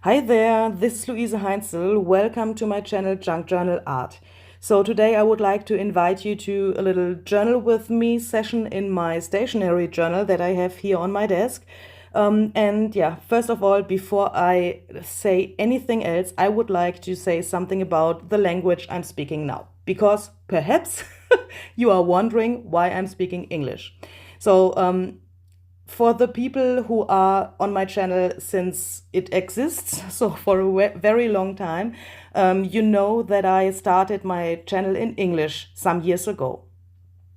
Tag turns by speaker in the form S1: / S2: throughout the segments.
S1: Hi there, this is Luise Heinzel. Welcome to my channel Junk Journal Art. So today I would like to invite you to a little journal with me session in my stationery journal that I have here on my desk. First of all, before I say anything else, I would like to say something about the language I'm speaking now, because perhaps you are wondering why I'm speaking English. For the people who are on my channel since it exists, so for a very long time, you know that I started my channel in English some years ago,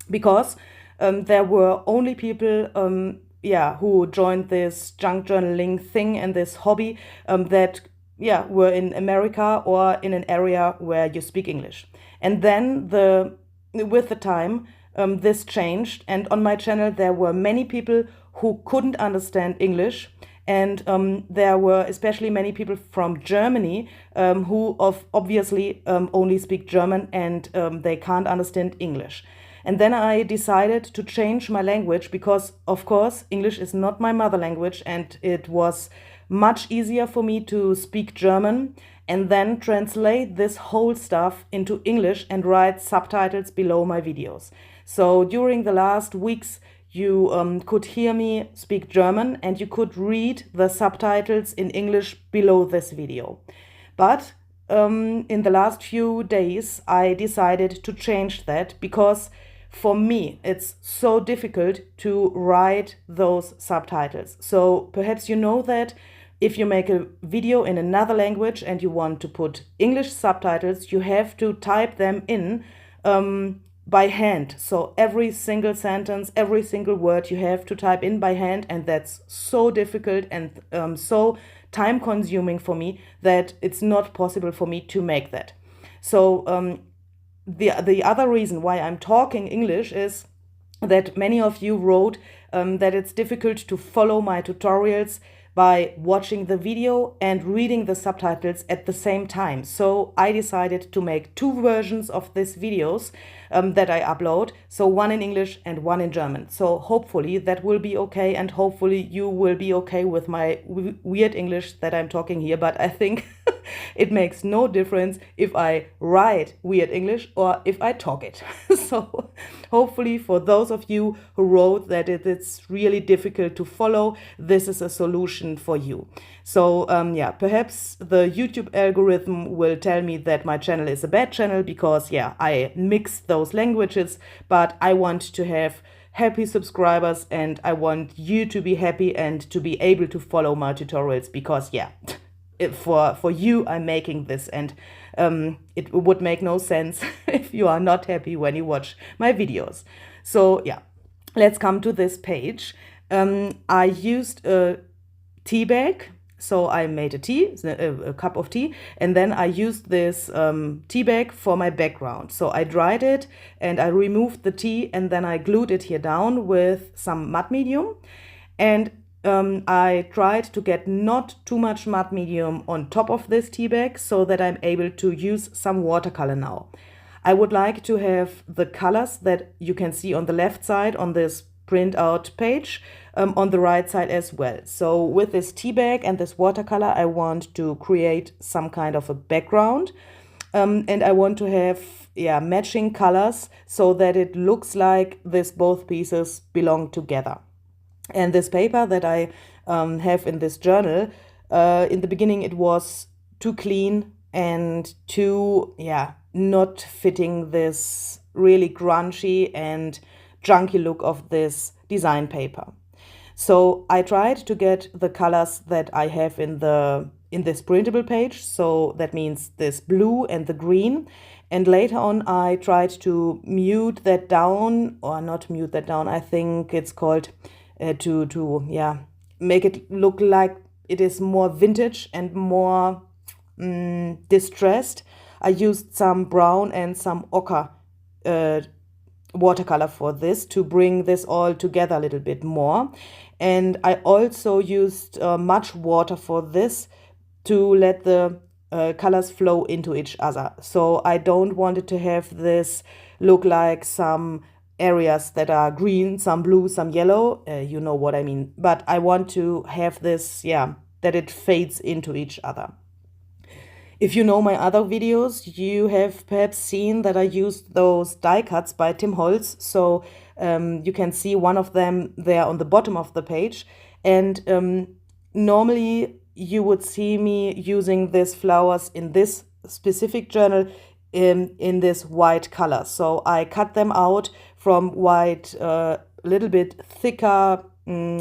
S1: because there were only people who joined this junk journaling thing and this hobby that were in America or in an area where you speak English. And then with the time, this changed, and on my channel there were many people who couldn't understand English, and there were especially many people from Germany who obviously only speak German, and they can't understand English. And then I decided to change my language because, of course, English is not my mother language, and it was much easier for me to speak German and then translate this whole stuff into English and write subtitles below my videos. So during the last weeks, you could hear me speak German, and you could read the subtitles in English below this video. But in the last few days, I decided to change that because for me, it's so difficult to write those subtitles. So perhaps you know that if you make a video in another language and you want to put English subtitles, you have to type them in by hand. So every single sentence, every single word you have to type in by hand, and that's so difficult and so time consuming for me that it's not possible for me to make that. So the other reason why I'm talking English is that many of you wrote that it's difficult to follow my tutorials by watching the video and reading the subtitles at the same time. So I decided to make two versions of these videos that I upload, so one in English and one in German. So hopefully that will be okay, and hopefully you will be okay with my weird English that I'm talking here. But I think it makes no difference if I write weird English or if I talk it. So hopefully for those of you who wrote that it's really difficult to follow, this is a solution for you. So perhaps the YouTube algorithm will tell me that my channel is a bad channel because I mix those languages, but I want to have happy subscribers, and I want you to be happy and to be able to follow my tutorials, because for you I'm making this, and it would make no sense if you are not happy when you watch my videos. So let's come to this page. I used a tea bag. So I made a cup of tea, and then I used this tea bag for my background. So I dried it and I removed the tea, and then I glued it here down with some mud medium. And I tried to get not too much mud medium on top of this tea bag so that I'm able to use some watercolor now. I would like to have the colors that you can see on the left side on this printout page on the right side as well. So with this tea bag and this watercolor, I want to create some kind of a background, and I want to have matching colors so that it looks like both pieces belong together. And this paper that I have in this journal, in the beginning it was too clean and too not fitting this really grungy and junky look of this design paper. So I tried to get the colors that I have in this printable page. So that means this blue and the green. And later on I tried to mute that down, or not mute that down, I think it's called to make it look like it is more vintage and more distressed. I used some brown and some ochre watercolor for this to bring this all together a little bit more. And I also used much water for this to let the colors flow into each other. So I don't want it to have this look like some areas that are green, some blue, some yellow, you know what I mean. But I want to have this that it fades into each other. If you know my other videos, you have perhaps seen that I used those die cuts by HOLTZ. So you can see one of them there on the bottom of the page. And normally you would see me using these flowers in this specific journal in this white color. So I cut them out from white, little bit thicker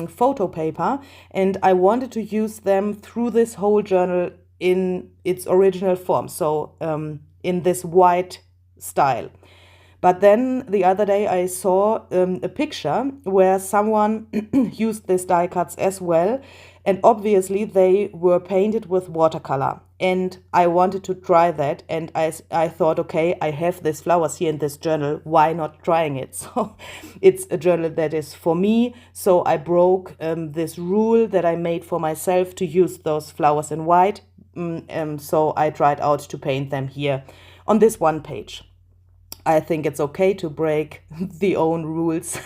S1: photo paper, and I wanted to use them through this whole journal in its original form, so in this white style. But then the other day I saw a picture where someone used these die cuts as well, and obviously they were painted with watercolor. And I wanted to try that, and I thought, okay, I have these flowers here in this journal, why not trying it? So it's a journal that is for me, so I broke this rule that I made for myself to use those flowers in white. So I tried out to paint them here on this one page. I think it's okay to break the own rules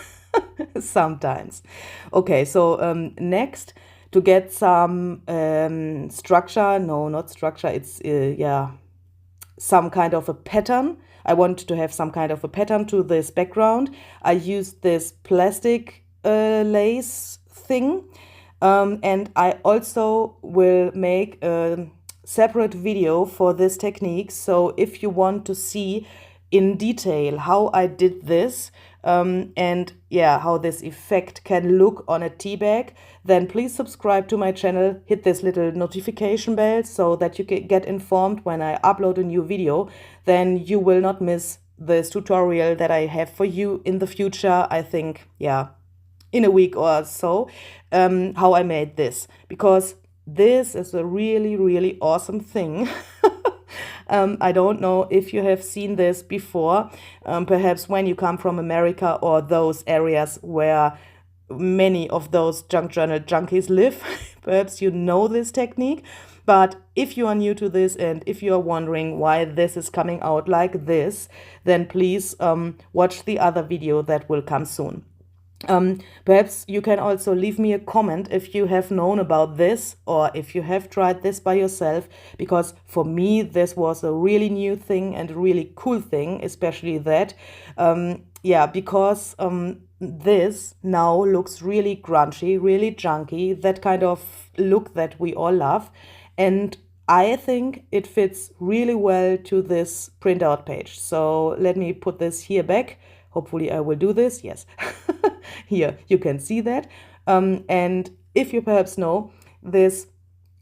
S1: sometimes. Okay, so next, to get some structure, no, not structure, it's, yeah, some kind of a pattern. I want to have some kind of a pattern to this background. I used this plastic lace thing. And I also will make a separate video for this technique. So if you want to see in detail how I did this, and yeah, how this effect can look on a tea bag, then please subscribe to my channel, hit this little notification bell so that you get informed when I upload a new video. Then you will not miss this tutorial that I have for you in the future. I think, yeah, in a week or so, how I made this, because this is a really, really awesome thing. I don't know if you have seen this before, perhaps when you come from America or those areas where many of those junk journal junkies live. Perhaps you know this technique, but if you are new to this and if you are wondering why this is coming out like this, then please watch the other video that will come soon. Perhaps you can also leave me a comment if you have known about this or if you have tried this by yourself, because for me this was a really new thing and a really cool thing, especially that, yeah, because this now looks really grungy, really junky, that kind of look that we all love, and I think it fits really well to this printout page. So let me put this here back. Hopefully I will do this, yes. Here, you can see that. And if you perhaps know, this,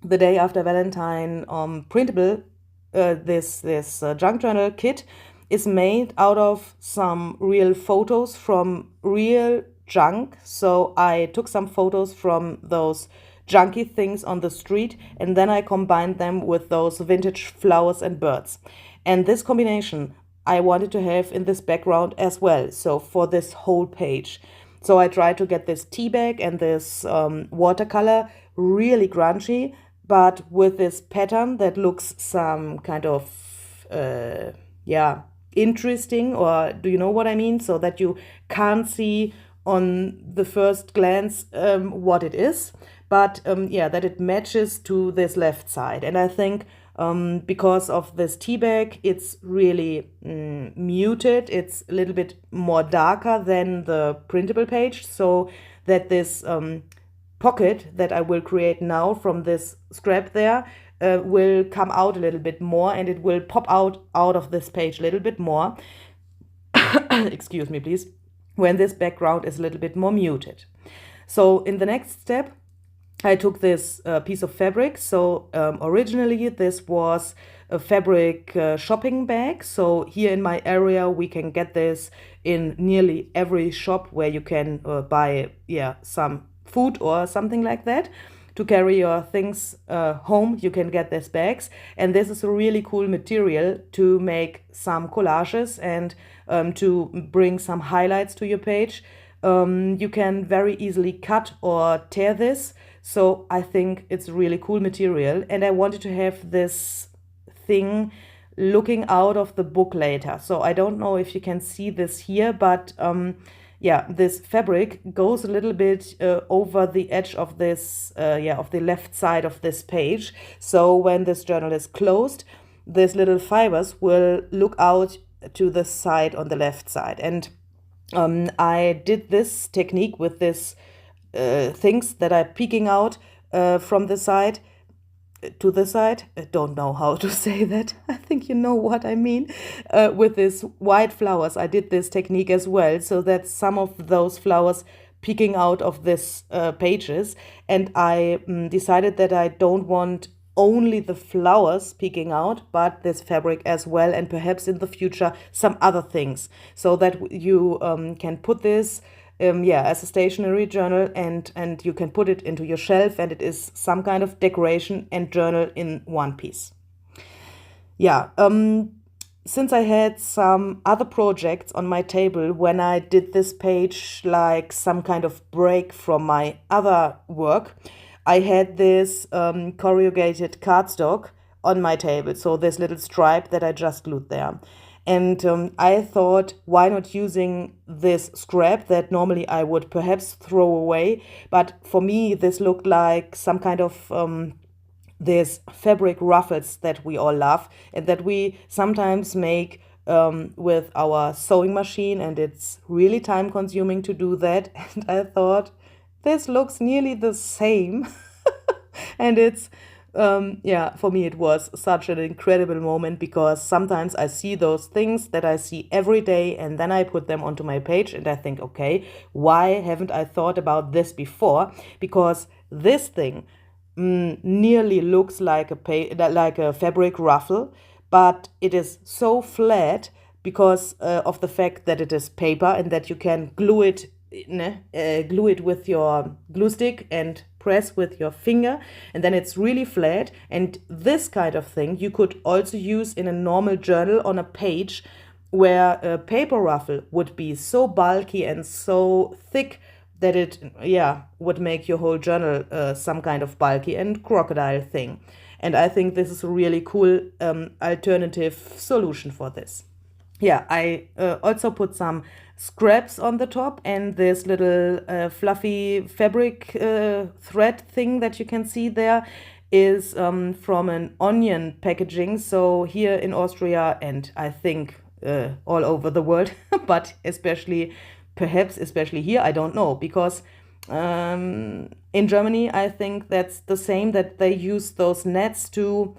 S1: the day after Valentine printable, this junk journal kit is made out of some real photos from real junk. So I took some photos from those junky things on the street, and then I combined them with those vintage flowers and birds. And this combination I wanted to have in this background as well, so for this whole page. So I tried to get this tea bag and this watercolor really grungy, but with this pattern that looks some kind of, yeah, interesting, or do you know what I mean? So that you can't see on the first glance what it is, but yeah, that it matches to this left side. And I think because of this tea bag, it's really muted. It's a little bit more darker than the printable page, so that this pocket that I will create now from this scrap there will come out a little bit more, and it will pop out of this page a little bit more. Excuse me, please. When this background is a little bit more muted. So in the next step, I took this piece of fabric. So originally this was a fabric shopping bag. So here in my area we can get this in nearly every shop where you can buy, yeah, some food or something like that. To carry your things home, you can get these bags. And this is a really cool material to make some collages and to bring some highlights to your page. You can very easily cut or tear this. So I think it's a really cool material, and I wanted to have this thing looking out of the book later. So I don't know if you can see this here, but yeah, this fabric goes a little bit over the edge of this, of the left side of this page. So when this journal is closed, these little fibers will look out to the side on the left side. And I did this technique with this things that are peeking out from the side to the side. I don't know how to say that. I think you know what I mean. With these white flowers, I did this technique as well, so that some of those flowers peeking out of this pages. And I decided that I don't want only the flowers peeking out, but this fabric as well, and perhaps in the future some other things, so that you can put this as a stationery journal, and you can put it into your shelf, and it is some kind of decoration and journal in one piece. Yeah, since I had some other projects on my table when I did this page, like some kind of break from my other work, I had this corrugated cardstock on my table, so this little stripe that I just glued there. And I thought, why not using this scrap that normally I would perhaps throw away? But for me, this looked like some kind of these fabric ruffles that we all love and that we sometimes make with our sewing machine. And it's really time consuming to do that. And I thought, this looks nearly the same. And it's for me, it was such an incredible moment, because sometimes I see those things that I see every day, and then I put them onto my page and I think, okay, why haven't I thought about this before? Because this thing nearly looks like a fabric ruffle, but it is so flat because of the fact that it is paper and that you can glue it with your glue stick and press with your finger, and then it's really flat. And this kind of thing you could also use in a normal journal on a page where a paper ruffle would be so bulky and so thick that it would make your whole journal some kind of bulky and crocodile thing. And I think this is a really cool alternative solution for this. Yeah, I also put some scraps on the top, and this little fluffy fabric thread thing that you can see there is from an onion packaging. So here in Austria, and I think all over the world, but perhaps especially here, I don't know, because in Germany, I think that's the same, that they use those nets to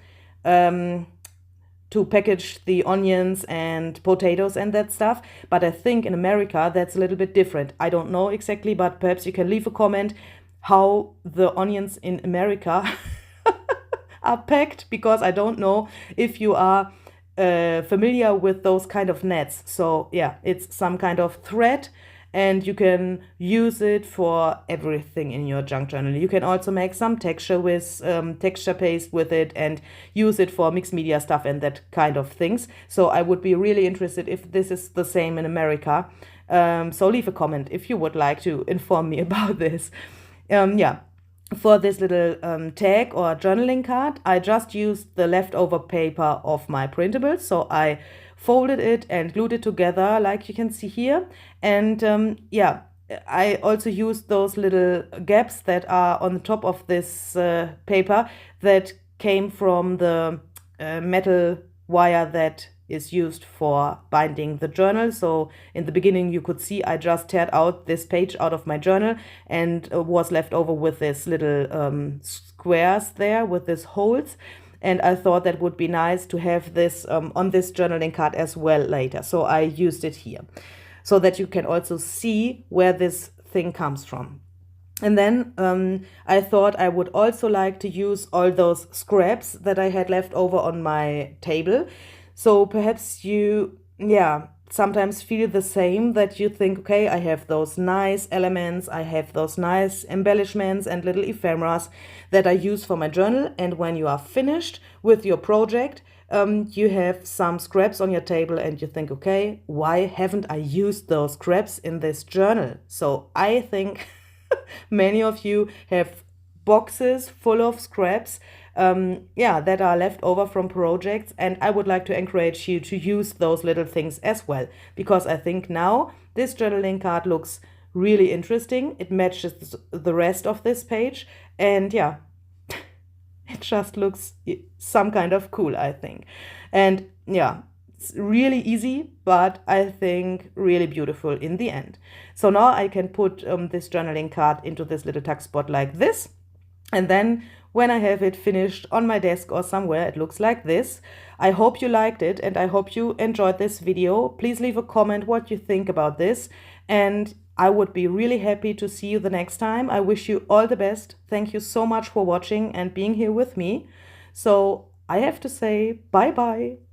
S1: package the onions and potatoes and that stuff. But I think in America that's a little bit different. I don't know exactly, but perhaps you can leave a comment how the onions in America are packed, because I don't know if you are familiar with those kind of nets. So yeah, it's some kind of thread, and you can use it for everything in your junk journal. You can also make some texture with texture paste with it, and use it for mixed media stuff and that kind of things. So I would be really interested if this is the same in America. So leave a comment if you would like to inform me about this. For this little tag or journaling card, I just used the leftover paper of my printables. So I folded it and glued it together like you can see here. And I also used those little gaps that are on the top of this paper that came from the metal wire that is used for binding the journal. So in the beginning you could see I just teared out this page out of my journal, and was left over with this little squares there with this holes. And I thought that would be nice to have this on this journaling card as well later. So I used it here, so that you can also see where this thing comes from. And then I thought I would also like to use all those scraps that I had left over on my table. So perhaps you, sometimes feel the same, that you think, okay, I have those nice elements, I have those nice embellishments and little ephemeras that I use for my journal. And when you are finished with your project, you have some scraps on your table and you think, okay, why haven't I used those scraps in this journal? So I think many of you have boxes full of scraps yeah, that are left over from projects. And I would like to encourage you to use those little things as well, because I think now this journaling card looks really interesting. It matches the rest of this page. And yeah, it just looks some kind of cool, I think. And yeah, it's really easy, but I think really beautiful in the end. So now I can put this journaling card into this little tuck spot like this. And then when I have it finished on my desk or somewhere, it looks like this. I hope you liked it and I hope you enjoyed this video. Please leave a comment what you think about this. And I would be really happy to see you the next time. I wish you all the best. Thank you so much for watching and being here with me. So I have to say bye-bye.